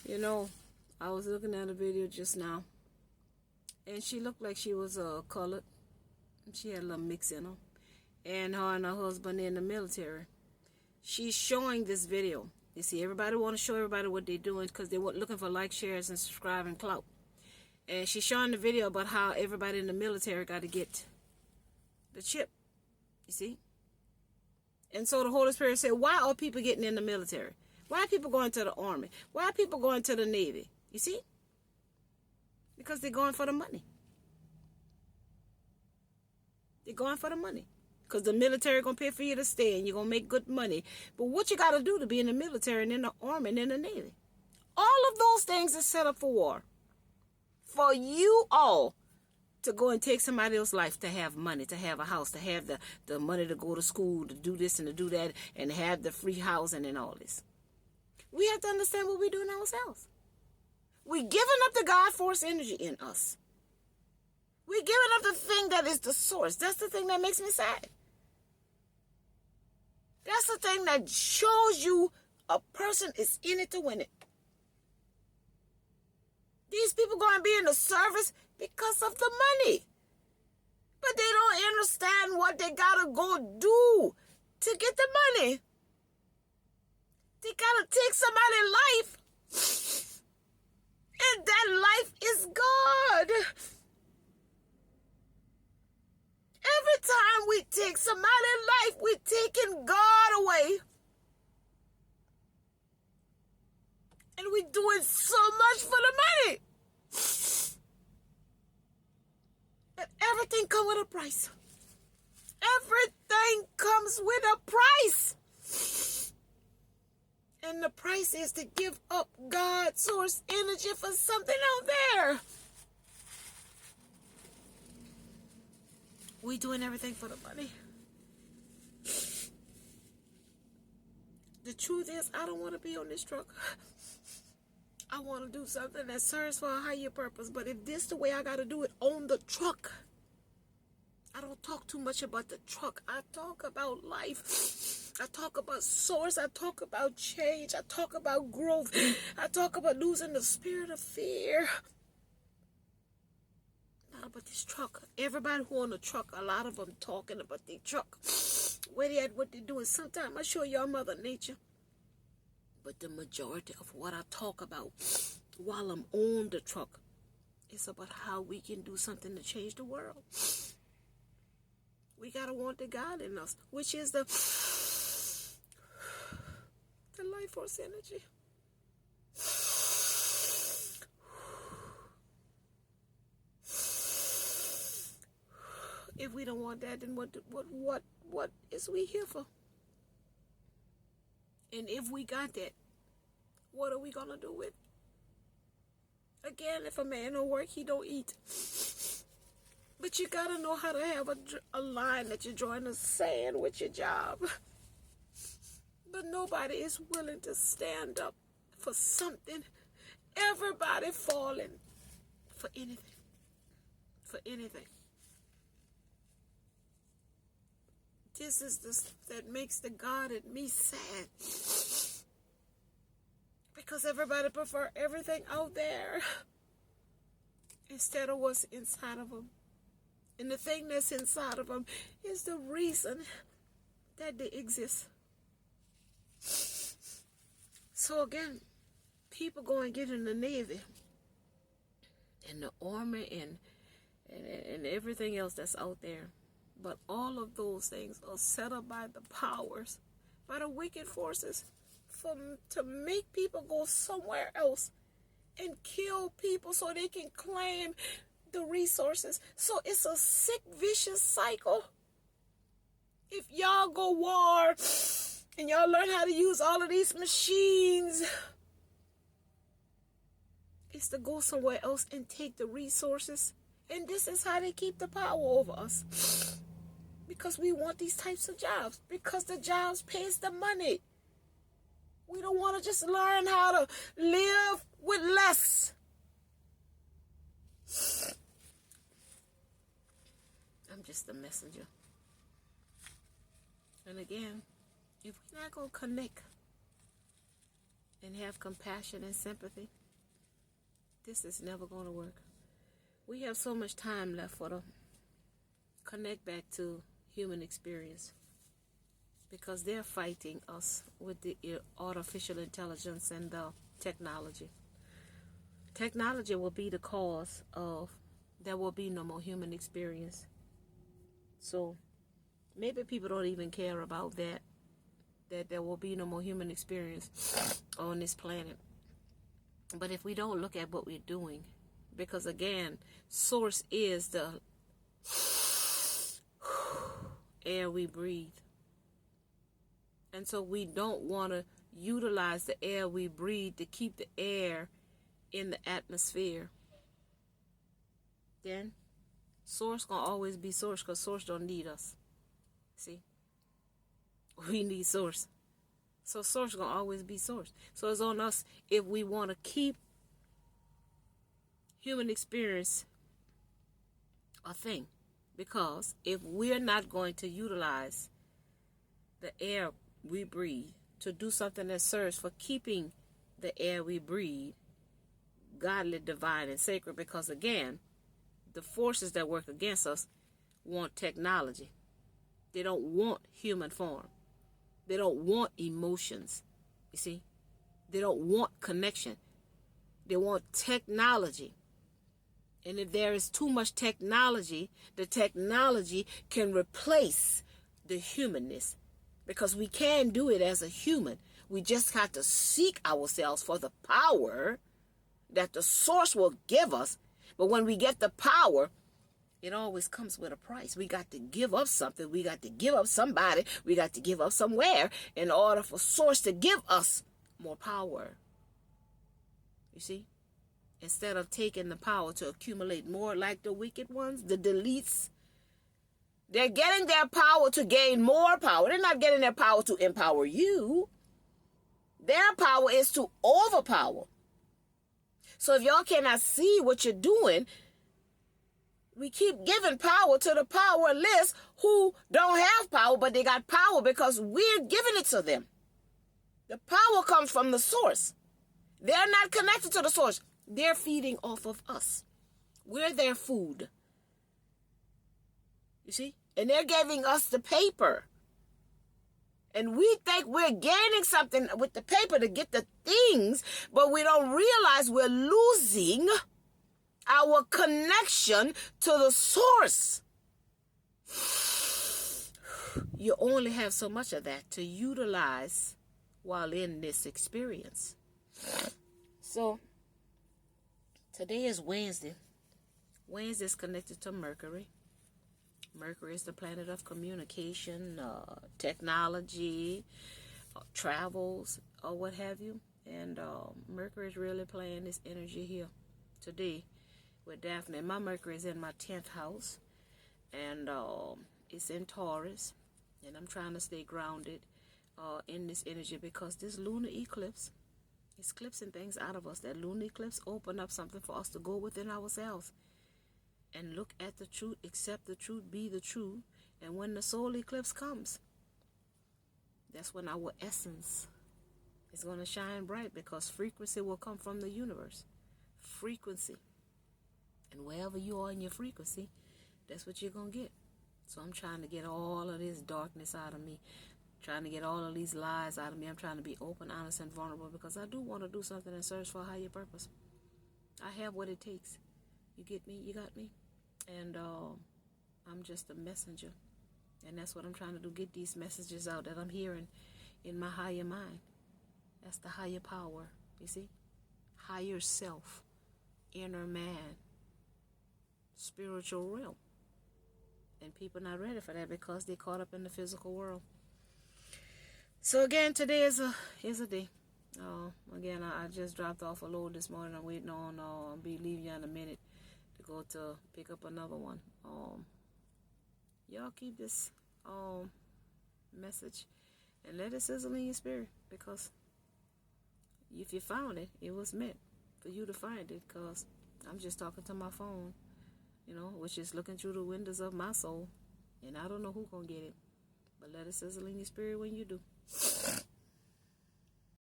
You know, I was looking at a video just now, and she looked like she was colored. She had a little mix in her. And her and her husband in the military. She's showing this video. You see, everybody want to show everybody what they're doing because they're looking for like, shares, and subscribe and clout. And she's showing the video about how everybody in the military got to get the chip. You see? And so the Holy Spirit said, why are people getting in the military? Why are people going to the army? Why are people going to the Navy? You see? Because they're going for the money. They're going for the money. Because the military going to pay for you to stay and you're going to make good money. But what you got to do to be in the military and in the army and in the Navy? All of those things are set up for war. For you all to go and take somebody else's life, to have money, to have a house, to have the money to go to school, to do this and to do that, and have the free housing and all this. We have to understand what we're doing ourselves. We're giving up the God force energy in us. We're giving up the thing that is the source. That's the thing that makes me sad. That's the thing that shows you a person is in it to win it. These people going to be in the service because of the money. But they don't understand what they got to go do to get the money. They got to take somebody's life. And that life is God. Every time we take somebody's life, we're taking God away. And we're doing so much for the money. But everything comes with a price. Everything comes with a price. And the price is to give up God's source energy for something out there. We doing everything for the money. The truth is, I don't want to be on this truck. I want to do something that serves for a higher purpose. But if this is the way I got to do it on the truck, I don't talk too much about the truck. I talk about life. I talk about source. I talk about change. I talk about growth. I talk about losing the spirit of fear. Not about this truck. Everybody who on the truck, a lot of them talking about their truck. Where they at, what they doing. Sometimes I show y'all Mother Nature. But the majority of what I talk about while I'm on the truck is about how we can do something to change the world. We got to want the God in us, which is the life force energy. If we don't want that, then what is we here for? And if we got that, what are we going to do with it? Again, if a man don't work, he don't eat. But you got to know how to have a line that you're drawing in the sand with your job. But nobody is willing to stand up for something. Everybody falling for anything. For anything. This is that makes the God in me sad. Because everybody prefer everything out there instead of what's inside of them. And the thing that's inside of them is the reason that they exist. So again, people go and get in the Navy and the Army and everything else that's out there. But all of those things are set up by the powers, by the wicked forces, to make people go somewhere else and kill people so they can claim the resources. So it's a sick, vicious cycle. If y'all go war and y'all learn how to use all of these machines, it's to go somewhere else and take the resources. And this is how they keep the power over us. Because we want these types of jobs. Because the jobs pays the money. We don't want to just learn how to live with less. I'm just a messenger. And again, if we're not going to connect and have compassion and sympathy, this is never going to work. We have so much time left for the connect back to human experience, because they're fighting us with the artificial intelligence and the technology. Technology will be the cause of there will be no more human experience. So maybe people don't even care about that there will be no more human experience on this planet. But if we don't look at what we're doing, because again, source is the air we breathe. And so we don't want to utilize the air we breathe to keep the air in the atmosphere. Then source gonna always be source, because source don't need us. See? We need source. So source gonna always be source. So it's on us if we want to keep human experience a thing. Because if we're not going to utilize the air we breathe to do something that serves for keeping the air we breathe godly, divine, and sacred, because again, the forces that work against us want technology. They don't want human form. They don't want emotions. You see? They don't want connection. They want technology. And if there is too much technology, the technology can replace the humanness. Because we can do it as a human. We just have to seek ourselves for the power that the source will give us. But when we get the power, it always comes with a price. We got to give up something. We got to give up somebody. We got to give up somewhere in order for source to give us more power. You see? Instead of taking the power to accumulate more like the wicked ones, the deletes, they're getting their power to gain more power. They're not getting their power to empower you. Their power is to overpower. So if y'all cannot see what you're doing, we keep giving power to the powerless who don't have power, but they got power because we're giving it to them. The power comes from the source. They're not connected to the source. They're feeding off of us. We're their food. You see? And they're giving us the paper. And we think we're gaining something with the paper to get the things, but we don't realize we're losing our connection to the source. You only have so much of that to utilize while in this experience. So, today is Wednesday. Wednesday is connected to Mercury. Mercury is the planet of communication, technology, travels, or what have you. And Mercury is really playing this energy here today with Daphne. My Mercury is in my 10th house, and it's in Taurus. And I'm trying to stay grounded in this energy because this lunar eclipse is eclipsing things out of us. That lunar eclipse opened up something for us to go within ourselves and look at the truth, accept the truth, be the truth. And when the solar eclipse comes, that's when our essence is going to shine bright, because frequency will come from the universe. Frequency. And wherever you are in your frequency, that's what you're going to get. So I'm trying to get all of this darkness out of me, trying to get all of these lies out of me. I'm trying to be open, honest, and vulnerable, because I do want to do something and search for a higher purpose. I have what it takes. You get me? You got me? And I'm just a messenger. And that's what I'm trying to do, get these messages out that I'm hearing in my higher mind. That's the higher power, you see? Higher self, inner man, spiritual realm. And people not ready for that because they're caught up in the physical world. So again, today is a day. Again, I just dropped off a load this morning. I'm waiting on I'll be leaving you in a minute to go to pick up another one. Y'all keep this message and let it sizzle in your spirit, because if you found it, it was meant for you to find it, because I'm just talking to my phone, which is looking through the windows of my soul, and I don't know who's gonna get it, but let it sizzle in your spirit when you do.